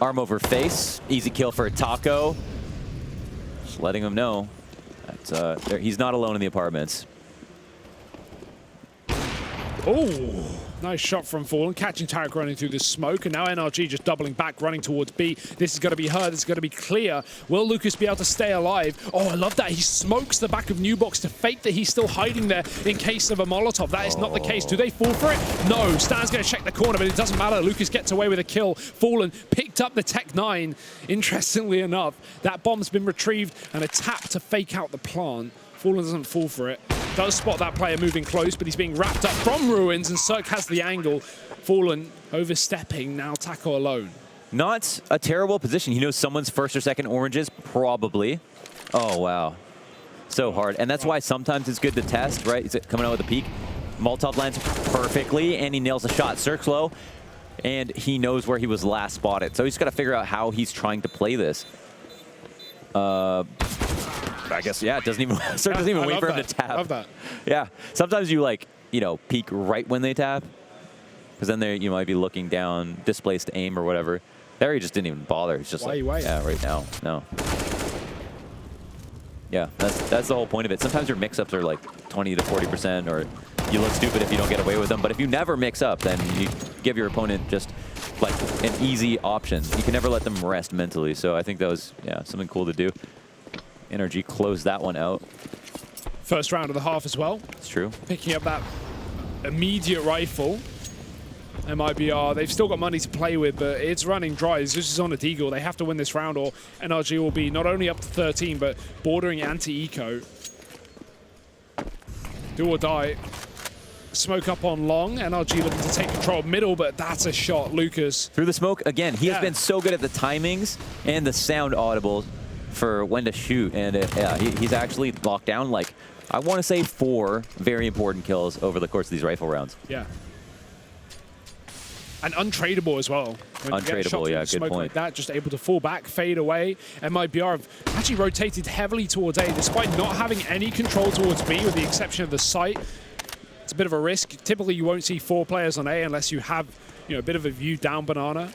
Arm over face. Easy kill for a Taco. Just letting him know that he's not alone in the apartments. Oh, nice shot from Fallen, catching Tarek running through the smoke, and now NRG just doubling back, running towards B. This is going to be her, this is going to be clear. Will Lucas be able to stay alive? Oh, I love that. He smokes the back of New Box to fake that he's still hiding there in case of a Molotov. That is not the case. Do they fall for it? No. Stan's going to check the corner, but it doesn't matter. Lucas gets away with a kill. Fallen picked up the Tech 9. Interestingly enough, that bomb's been retrieved, and a tap to fake out the plant. Fallen doesn't fall for it. Does spot that player moving close, but he's being wrapped up from ruins, and Cirque has the angle. Fallen overstepping, now Taco alone. Not a terrible position. He knows someone's first or second oranges, probably. Oh, wow. So hard. And that's why sometimes it's good to test, right? He's coming out with a peek. Molotov lands perfectly, and he nails a shot. Circ's low, and he knows where he was last spotted. So he's got to figure out how he's trying to play this. I guess, yeah, it doesn't even, Circ doesn't even wait for him to tap. I love that. Yeah. Sometimes you, like, you know, peek right when they tap, because then you might be looking down, displaced aim or whatever. There he just didn't even bother. He's just Why like, yeah, right now, no. Yeah, that's the whole point of it. Sometimes your mix-ups are like 20 to 40%, or you look stupid if you don't get away with them. But if you never mix up, then you give your opponent just like an easy option. You can never let them rest mentally. So I think that was, yeah, something cool to do. NRG closed that one out. First round of the half as well. It's true. Picking up that immediate rifle. MIBR, they've still got money to play with, but it's running dry. This is on a deagle. They have to win this round, or NRG will be not only up to 13, but bordering anti-eco. Do or die. Smoke up on long. NRG looking to take control of middle, but that's a shot. Lucas. Through the smoke, again, he has been so good at the timings and the sound audibles for when to shoot. And yeah, he's actually locked down, like, I want to say 4 very important kills over the course of these rifle rounds. Yeah. And untradeable as well. Untradeable, yeah, good point. Like that, just able to fall back, fade away. MIBR have actually rotated heavily towards A, despite not having any control towards B, with the exception of the site. It's a bit of a risk. Typically, you won't see 4 players on A unless you have, you know, a bit of a view down banana.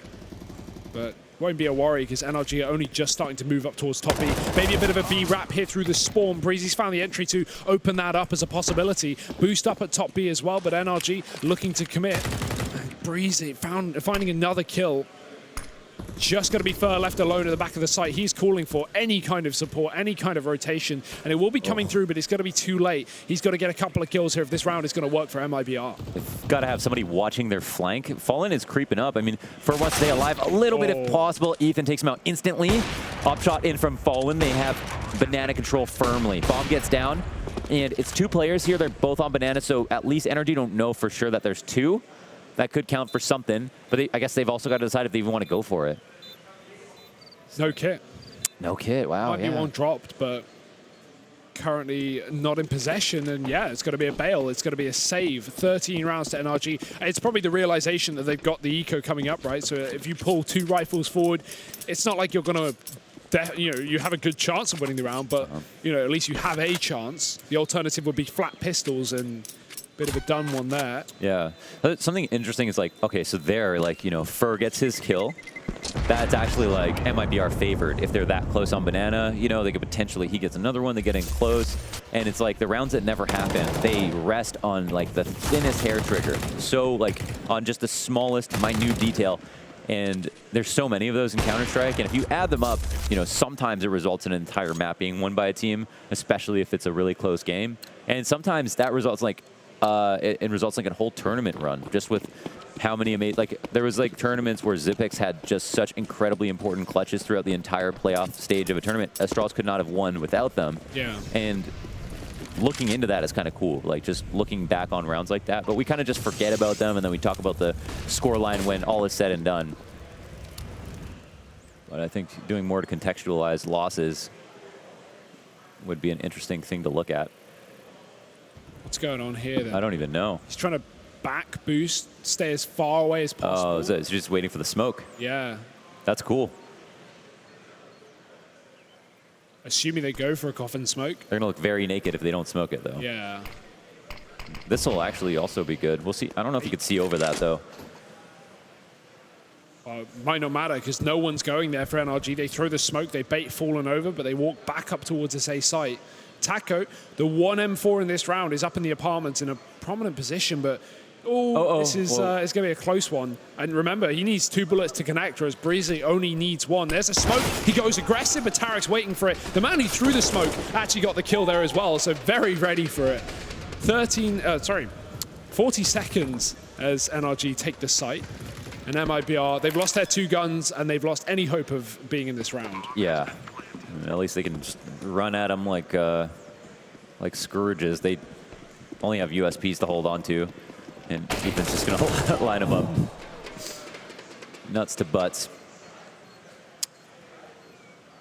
But won't be a worry because NRG are only just starting to move up towards top B. Maybe a bit of a B wrap here through the spawn. Breezy's found the entry to open that up as a possibility. Boost up at top B as well, but NRG looking to commit. Breezy finding another kill. Just going to be Fur left alone at the back of the site. He's calling for any kind of support, any kind of rotation, and it will be coming through, but it's going to be too late. He's got to get a couple of kills here if this round is going to work for MIBR. They've got to have somebody watching their flank. Fallen is creeping up. I mean, Fur wants to stay alive a little bit if possible. Ethan takes him out instantly. Up shot in from Fallen. They have banana control firmly. Bomb gets down, and it's 2 players here. They're both on banana, so at least NRG don't know for sure that there's 2. That could count for something, but I guess they've also got to decide if they even want to go for it. No kit. No kit, wow, Might be one dropped, but currently not in possession, and yeah, it's going to be a bail. It's going to be a save. 13 rounds to NRG. It's probably the realization that they've got the eco coming up, right? So if you pull 2 rifles forward, it's not like you're going to, you know, you have a good chance of winning the round, but, you know, at least you have a chance. The alternative would be flat pistols, and bit of a done one there. Yeah. Something interesting is like, okay, so there, like, you know, Fur gets his kill. That's actually like MIBR favored. If they're that close on banana, you know, they could potentially, he gets another one, they get in close. And it's like the rounds that never happen, they rest on like the thinnest hair trigger. So like on just the smallest minute detail. And there's so many of those in Counter-Strike, and if you add them up, you know, sometimes it results in an entire map being won by a team, especially if it's a really close game. And sometimes that results like it results like a whole tournament run, just with how many amazing, like there was like tournaments where Zipex had just such incredibly important clutches throughout the entire playoff stage of a tournament. Astralis could not have won without them. Yeah. And looking into that is kind of cool, like just looking back on rounds like that. But we kind of just forget about them, and then we talk about the scoreline when all is said and done. But I think doing more to contextualize losses would be an interesting thing to look at. What's going on here then? I don't even know. He's trying to back boost, stay as far away as possible. Oh, is it just waiting for the smoke? Yeah. That's cool. Assuming they go for a coffin smoke. They're going to look very naked if they don't smoke it, though. Yeah. This will actually also be good. We'll see. I don't know if you could see over that, though. Might not matter because no one's going there for NRG. They throw the smoke, they bait Fallen over, but they walk back up towards this A site. Taco, the 1 M4 in this round, is up in the apartments in a prominent position, but this is it's going to be a close one. And remember, he needs 2 bullets to connect, whereas Breezy only needs 1. There's a smoke. He goes aggressive, but Tarek's waiting for it. The man who threw the smoke actually got the kill there as well, so very ready for it. 40 seconds as NRG take the site. And MIBR, they've lost their 2 guns, and they've lost any hope of being in this round. Yeah. At least they can just run at them like scourges. They only have USPs to hold on to, and Ethan's just going to line them up. Nuts to butts.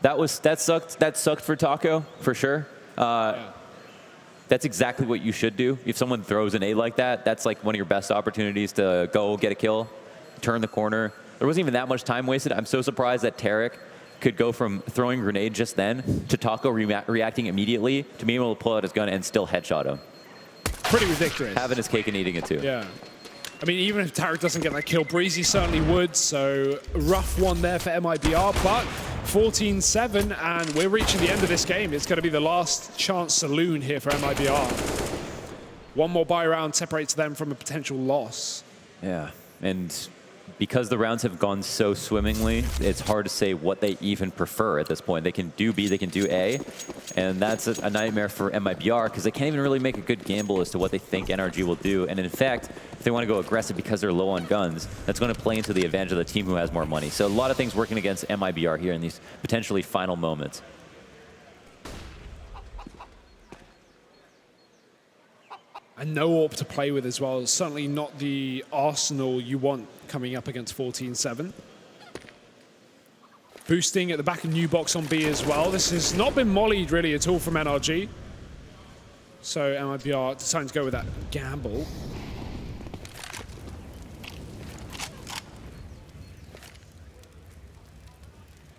That sucked for Taco, for sure. That's exactly what you should do. If someone throws an A like that, that's like one of your best opportunities to go get a kill, turn the corner. There wasn't even that much time wasted. I'm so surprised that Tarek could go from throwing a grenade just then to Taco reacting immediately to being able to pull out his gun and still headshot him. Pretty ridiculous. Having his cake and eating it too. Yeah. I mean, even if Tarek doesn't get that kill, Breezy certainly would. So rough one there for MIBR, but 14-7, and we're reaching the end of this game. It's going to be the last chance saloon here for MIBR. One more buy round separates them from a potential loss. Yeah, and because the rounds have gone so swimmingly, it's hard to say what they even prefer at this point. They can do B, they can do A, and that's a nightmare for MIBR because they can't even really make a good gamble as to what they think NRG will do. And in fact, if they want to go aggressive because they're low on guns, that's going to play into the advantage of the team who has more money. So a lot of things working against MIBR here in these potentially final moments. And no AWP to play with as well. Certainly not the arsenal you want coming up against 14-7. Boosting at the back of new box on B as well. This has not been mollied really at all from NRG. So MIBR deciding to go with that gamble.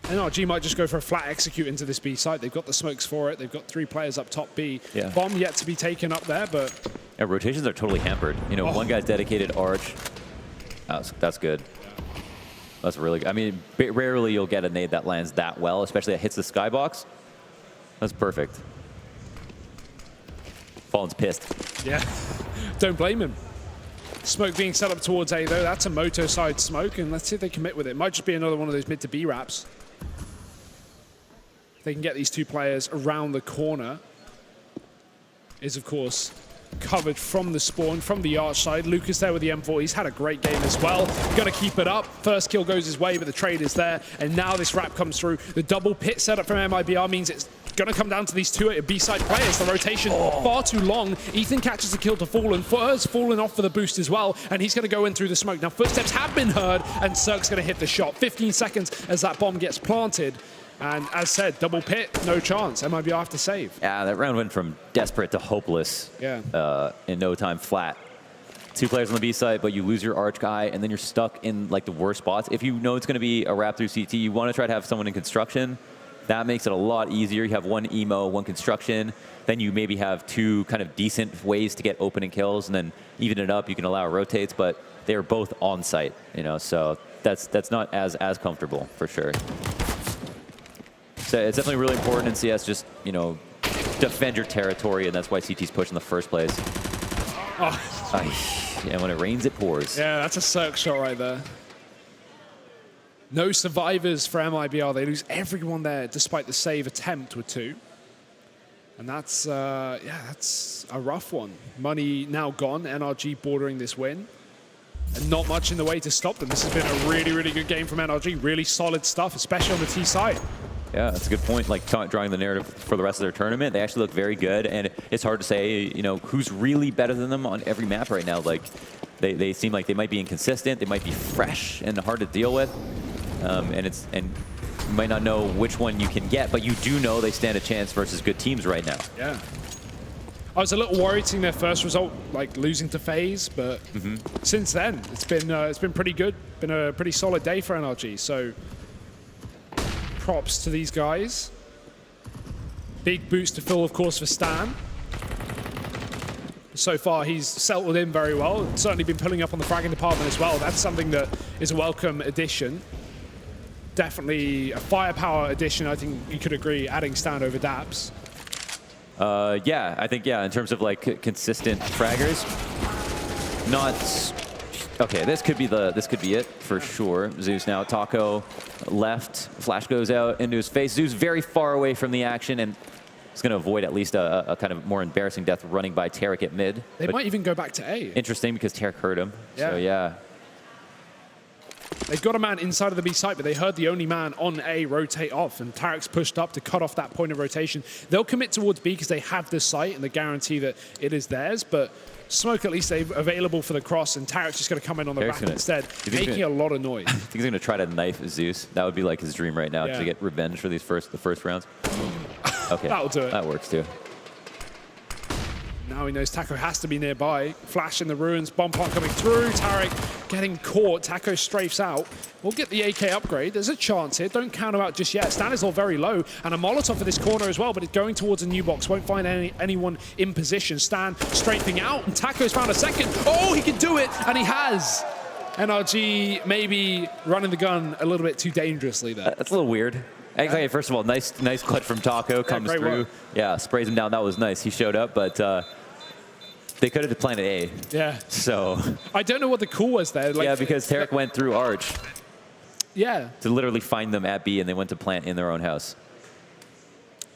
NRG might just go for a flat execute into this B site. They've got the smokes for it. They've got 3 players up top B. Yeah. Bomb yet to be taken up there, but... Yeah, rotations are totally hampered. You know, one guy's dedicated arch. That's good. That's really good. I mean, rarely you'll get a nade that lands that well, especially that hits the skybox. That's perfect. Fallen's pissed. Yeah, don't blame him. Smoke being set up towards A, though. That's a moto side smoke, and let's see if they commit with it. Might just be another one of those mid to B wraps. They can get these 2 players around the corner. Is, of course, covered from the spawn, from the arch side. Lucas there with the M4. He's had a great game as well. Gonna keep it up. First kill goes his way, but the trade is there. And now this wrap comes through. The double pit setup from MIBR means it's gonna come down to these 2 B-side players. The rotation far too long. Ethan catches the kill to Fallen. Has fallen off for the boost as well, and he's gonna go in through the smoke. Now footsteps have been heard, and Cirque's gonna hit the shot. 15 seconds as that bomb gets planted. And as said, double pit, no chance. MIBR have to save. Yeah, that round went from desperate to hopeless in no time flat. 2 players on the B side, but you lose your arch guy, and then you're stuck in like the worst spots. If you know it's going to be a wrap through CT, you want to try to have someone in construction. That makes it a lot easier. You have 1 emo, 1 construction. Then you maybe have 2 kind of decent ways to get opening kills, and then even it up. You can allow rotates, but they're both on site, you know. So that's not as comfortable for sure. So it's definitely really important in CS, just, you know, defend your territory, and that's why CT's push in the first place. Yeah, when it rains, it pours. Yeah, that's a Cirque shot right there. No survivors for MIBR. They lose everyone there, despite the save attempt with 2. And that's, that's a rough one. Money now gone, NRG bordering this win. And not much in the way to stop them. This has been a really, really good game from NRG. Really solid stuff, especially on the T side. Yeah, that's a good point. Like drawing the narrative for the rest of their tournament, they actually look very good, and it's hard to say, you know, who's really better than them on every map right now. Like, they seem like they might be inconsistent, they might be fresh and hard to deal with, and you might not know which one you can get, but you do know they stand a chance versus good teams right now. Yeah. I was a little worried seeing their first result, like losing to FaZe, but since then it's been pretty good. Been a pretty solid day for NRG. So. Props to these guys. Big boost to Phil, of course, for Stan. So far, he's settled in very well. Certainly been pulling up on the fragging department as well. That's something that is a welcome addition. Definitely a firepower addition, I think you could agree, adding Stan over Daps. Yeah, I think, in terms of like consistent fraggers, not... Okay, this could be it for sure. Zeus now, Taco left, flash goes out into his face. Zeus very far away from the action, and he's going to avoid at least a kind of more embarrassing death running by Tarek at mid. They might even go back to A. Interesting, because Tarek heard him. Yeah. So yeah. They've got a man inside of the B site, but they heard the only man on A rotate off, and Tarek's pushed up to cut off that point of rotation. They'll commit towards B because they have this site and the guarantee that it is theirs, but smoke at least available for the cross, and Tarek's just going to come in on the back instead, making a lot of noise. I think he's going to try to knife Zeus. That would be like his dream right now, to get revenge for these the first rounds. Okay, that'll do it. That works too. Now he knows Taco has to be nearby. Flash in the ruins, bomb plant coming through. Tarek getting caught. Taco strafes out. We'll get the AK upgrade. There's a chance here. Don't count him out just yet. Stan is all very low. And a Molotov for this corner as well, but it's going towards a new box. Won't find anyone in position. Stan strafing out, and Taco's found a second. Oh, he can do it, and he has. NRG maybe running the gun a little bit too dangerously there. That's a little weird. Okay, first of all, nice clutch from Taco. Comes through. Work. Yeah, sprays him down. That was nice. He showed up, but they could have planted A. Yeah. So I don't know what the call was there. Like, yeah, because Tarek went through Arch. Yeah. To literally find them at B, and they went to plant in their own house.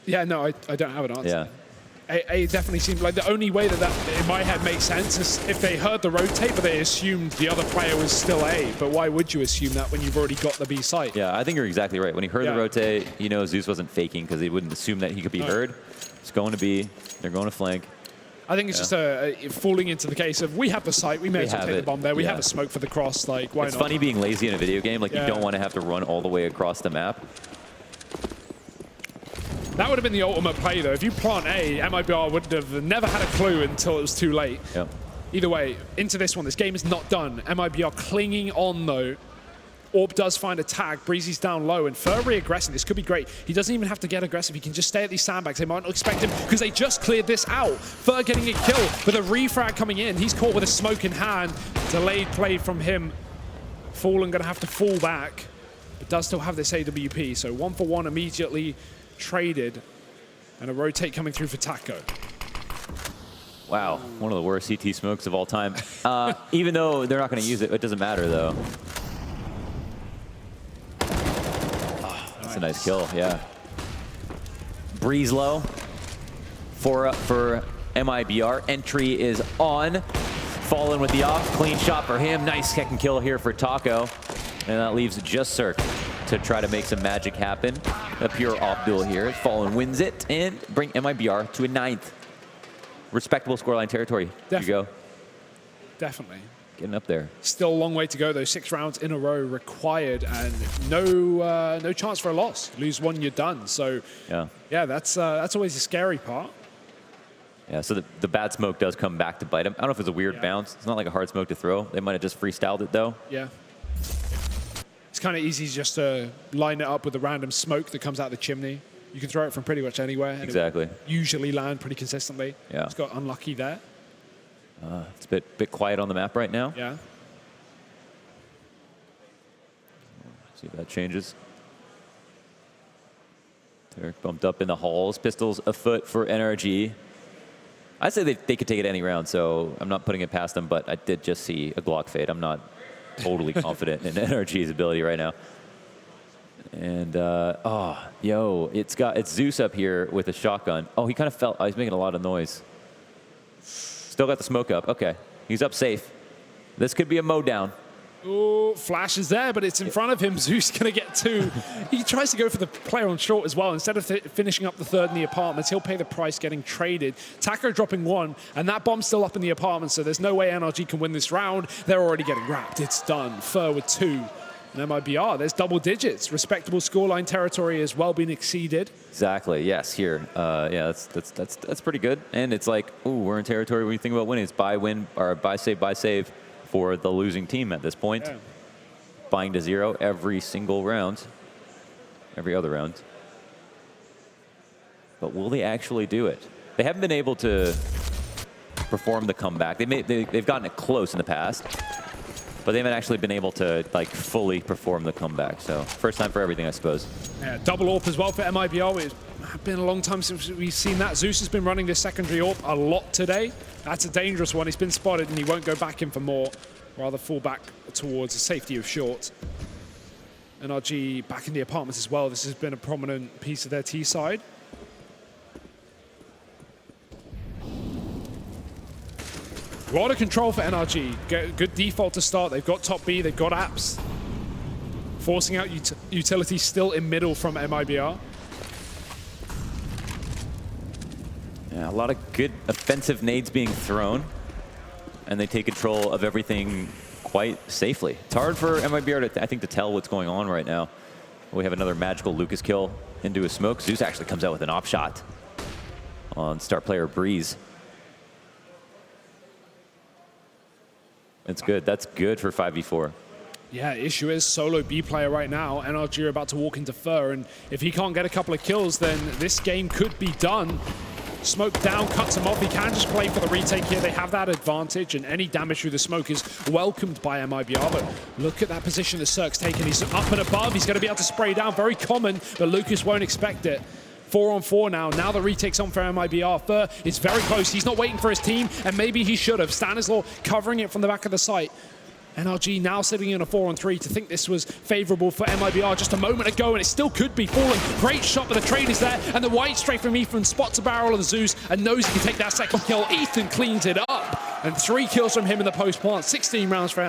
Yeah, no, I don't have an answer. Yeah. It definitely seemed like the only way that in my head makes sense is if they heard the rotate, but they assumed the other player was still A. But why would you assume that when you've already got the B site? Yeah, I think you're exactly right. When he heard the rotate, you know Zeus wasn't faking because he wouldn't assume that he could be heard. It's going to B. They're going to flank. I think it's just falling into the case of we have the site, we may as well take the bomb there, we have a smoke for the cross, like why not? It's funny being lazy in a video game, like you don't want to have to run all the way across the map. That would have been the ultimate play though. If you plant A, MIBR would have never had a clue until it was too late. Yep. Either way, into this one, this game is not done. MIBR clinging on though. Orb does find a tag. Breezy's down low, and Fur re-aggressing. This could be great. He doesn't even have to get aggressive. He can just stay at these sandbags. They might not expect him because they just cleared this out. Fur getting a kill with a refrag coming in. He's caught with a smoke in hand. Delayed play from him. Fallen going to have to fall back, but does still have this AWP. So 1 for 1 immediately traded, and a rotate coming through for Taco. Wow, one of the worst CT smokes of all time. Even though they're not going to use it, it doesn't matter though. That's a nice kill, yeah. Breeze low for MIBR. Entry is on. Fallen with the off. Clean shot for him. Nice second kill here for Taco. And that leaves just Cirque to try to make some magic happen. A pure off duel here. Fallen wins it and bring MIBR to a 9th. Respectable scoreline territory. Here you go. Definitely. Getting up there. Still a long way to go though. 6 rounds in a row required, and no chance for a loss. Lose one, you're done. So yeah, that's always a scary part. Yeah, so the bad smoke does come back to bite him. I don't know if it's a weird bounce. It's not like a hard smoke to throw. They might have just freestyled it though. Yeah. It's kind of easy just to line it up with a random smoke that comes out the chimney. You can throw it from pretty much anywhere. And exactly. It usually land pretty consistently. Yeah. It's got unlucky there. It's a bit quiet on the map right now. Yeah. See if that changes. Derek bumped up in the halls. Pistols afoot for NRG. I'd say they could take it any round, so I'm not putting it past them, but I did just see a Glock fade. I'm not totally confident in NRG's ability right now. And, it's Zeus up here with a shotgun. Oh, he kind of felt, he's making a lot of noise. Still got the smoke up. Okay, he's up safe. This could be a mow down. Oh, Flash is there, but it's in front of him. Zeus going to get 2. He tries to go for the player on short as well. Instead of finishing up the 3rd in the apartments, he'll pay the price getting traded. Taco dropping 1, and that bomb's still up in the apartment, so there's no way NRG can win this round. They're already getting wrapped. It's done. Fur with 2. And MIBR, there's double digits. Respectable scoreline territory has well been exceeded. Exactly, yes, here. Yeah, that's pretty good. And it's like, ooh, we're in territory when you think about winning. It's buy, win, or buy, save for the losing team at this point. Yeah. Buying to 0 every single round. Every other round. But will they actually do it? They haven't been able to perform the comeback. They've gotten it close in the past. But they haven't actually been able to like fully perform the comeback. So first time for everything, I suppose. Yeah, double AWP as well for MIBR. It's been a long time since we've seen that. Zeus has been running this secondary AWP a lot today. That's a dangerous one. He's been spotted and he won't go back in for more. Rather fall back towards the safety of short. NRG back in the apartments as well. This has been a prominent piece of their T side. A lot of control for NRG. Good default to start. They've got top B, they've got apps. Forcing out utility still in middle from MIBR. Yeah, a lot of good offensive nades being thrown. and they take control of everything quite safely. It's hard for MIBR to, I think, to tell what's going on right now. We have another magical Lucas kill into a smoke. Zeus actually comes out with an op shot on star player Breeze. It's good. That's good for 5v4. Yeah, issue is solo B player right now. NRG are about to walk into Fur, and if he can't get a couple of kills, then this game could be done. Smoke down, cuts him off. He can just play for the retake here. They have that advantage, and any damage through the smoke is welcomed by MIBR. But look at that position that Cirque's taken. He's up and above. He's going to be able to spray down. Very common, but Lucas won't expect it. 4-on-4 now. Now the retake's on for MIBR. Fur is very close. He's not waiting for his team, and maybe he should have. Stanislaw covering it from the back of the site. NRG now sitting in a 4-on-3 to think this was favorable for MIBR just a moment ago, and it still could be falling. Great shot, but the trade is there, and the white straight from Ethan spots a barrel of the Zeus and knows he can take that second kill. Ethan cleans it up, and 3 kills from him in the post plant. 16 rounds for NRG.